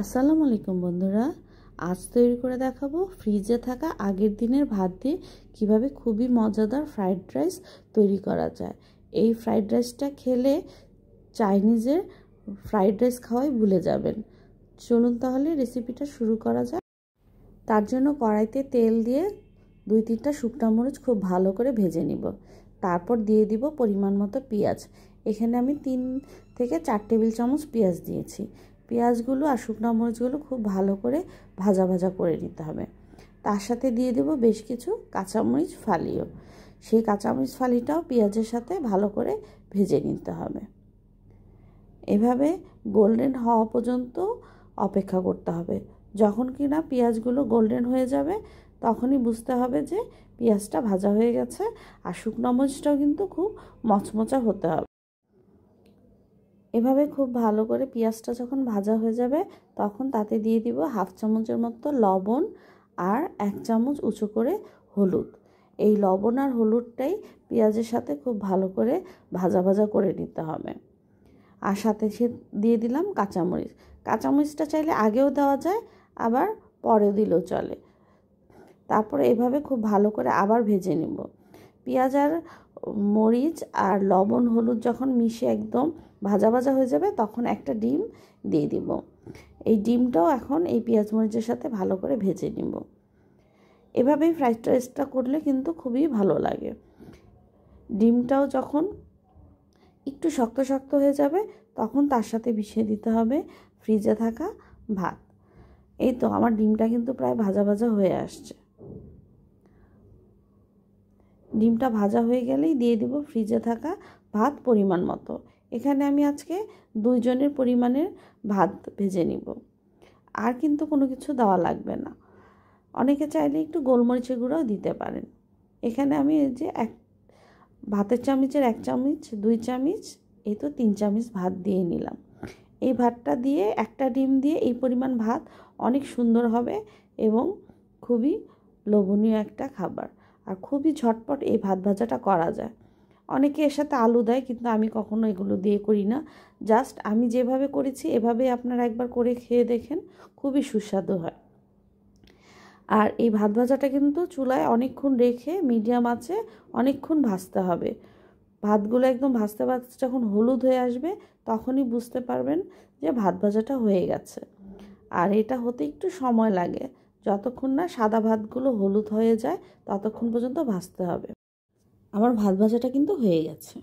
আসসালামু আলাইকুম বন্ধুরা, আজ তৈরি করে দেখাবো ফ্রিজে থাকা আগের দিনের ভাত দিয়ে কিভাবে খুবই মজাদার ফ্রাইড রাইস তৈরি করা যায়। এই ফ্রাইড রাইসটা খেলে চাইনিজের ফ্রাইড রাইস খাওয়াই ভুলে যাবেন। চলুন তাহলে রেসিপিটা শুরু করা যাক। তার জন্য কড়াইতে তেল দিয়ে 2-3টা শুকনো মরিচ খুব ভালো করে ভেজে নিব। তারপর দিয়ে দিব পরিমাণ মতো পেঁয়াজ। এখানে আমি 3 থেকে 4 টেবিল চামচ পেঁয়াজ দিয়েছি। পেঁয়াজগুলো আর শুকনো মরিচগুলো খুব ভালো করে ভাজা ভাজা করে নিতে হবে। তার সাথে দিয়ে দেব বেশ কিছু কাঁচামরিচ ফালিও। সেই কাঁচামরিচ ফালিটাও পেঁয়াজের সাথে ভালো করে ভেজে নিতে হবে। এভাবে গোল্ডেন হওয়া পর্যন্ত অপেক্ষা করতে হবে। যখন কিনা পেঁয়াজগুলো গোল্ডেন হয়ে যাবে তখনই বুঝতে হবে যে পেঁয়াজটা ভাজা হয়ে গেছে। আর শুকনো মরিচটাও কিন্তু খুব মচমচা হতে হবে। এভাবে খুব ভালো করে পেঁয়াজটা যখন ভাজা হয়ে যাবে তখন তাতে দিয়ে দিব 1/2 চামচের মতো লবণ আর 1 চামচ উঁচু করে হলুদ। এই লবণ আর হলুদটাই পেঁয়াজের সাথে খুব ভালো করে ভাজা ভাজা করে নিতে হবে। আর সাথে দিয়ে দিলাম কাঁচামরিচ। কাঁচামরিচটা চাইলে আগেও দেওয়া যায়, আবার পরেও দিলেও চলে। তারপরে এভাবে খুব ভালো করে আবার ভেজে নিব। পেঁয়াজ আর মরিচ আর লবণ হলুদ যখন মিশে একদম ভাজা ভাজা হয়ে যাবে তখন একটা ডিম দিয়ে দিব। এই ডিমটাও এখন এই পেঁয়াজ মরিচের সাথে ভালো করে ভেজে নিব। এভাবেই ফ্রাইড রাইসটা করলে কিন্তু খুবই ভালো লাগে। ডিমটাও যখন একটু শক্ত শক্ত হয়ে যাবে তখন তার সাথে মিশিয়ে দিতে হবে ফ্রিজে থাকা ভাত। এই তো আমার ডিমটা কিন্তু প্রায় ভাজা ভাজা হয়ে আসছে। ডিমটা ভাজা হয়ে গেলেই দিয়ে দিব ফ্রিজে থাকা ভাত পরিমাণ মতো। এখানে আমি আজকে 2 জনের পরিমাণের ভাত ভেজে নিব। আর কিন্তু কোনো কিছু দেওয়া লাগবে না। অনেকে চাইলে একটু গোলমরিচের গুঁড়াও দিতে পারেন। এখানে আমি এই যে ভাতের চামচের 1 চামচ 2 চামচ এই তো 3 চামচ ভাত দিয়ে নিলাম। এই ভাতটা দিয়ে একটা ডিম দিয়ে এই পরিমাণ ভাত অনেক সুন্দর হবে এবং খুবই লোভনীয় একটা খাবার। আর খুবই ঝটপট এই ভাত ভাজাটা করা যায়। অনেকে এর সাথে আলু দেয়, কিন্তু আমি কখনো এগুলো দিয়ে করি না। জাস্ট আমি যেভাবে করেছি এভাবে আপনারা একবার করে খেয়ে দেখেন, খুবই সুস্বাদু হয়। আর এই ভাত ভাজাটা কিন্তু চুলায় অনেকক্ষণ রেখে মিডিয়াম আঁচে অনেকক্ষণ ভাজতে হবে। ভাতগুলো একদম ভাজতে ভাজতে যখন হলুদ হয়ে আসবে তখনই বুঝতে পারবেন যে ভাত ভাজাটা হয়ে গেছে। আর এটা হতে একটু সময় লাগে, যতক্ষণ না সাদা ভাতগুলো হলুদ হয়ে যায় ততক্ষণ পর্যন্ত ভাজতে হবে। আমার ভাত ভাজাটা কিন্তু হয়ে গেছে।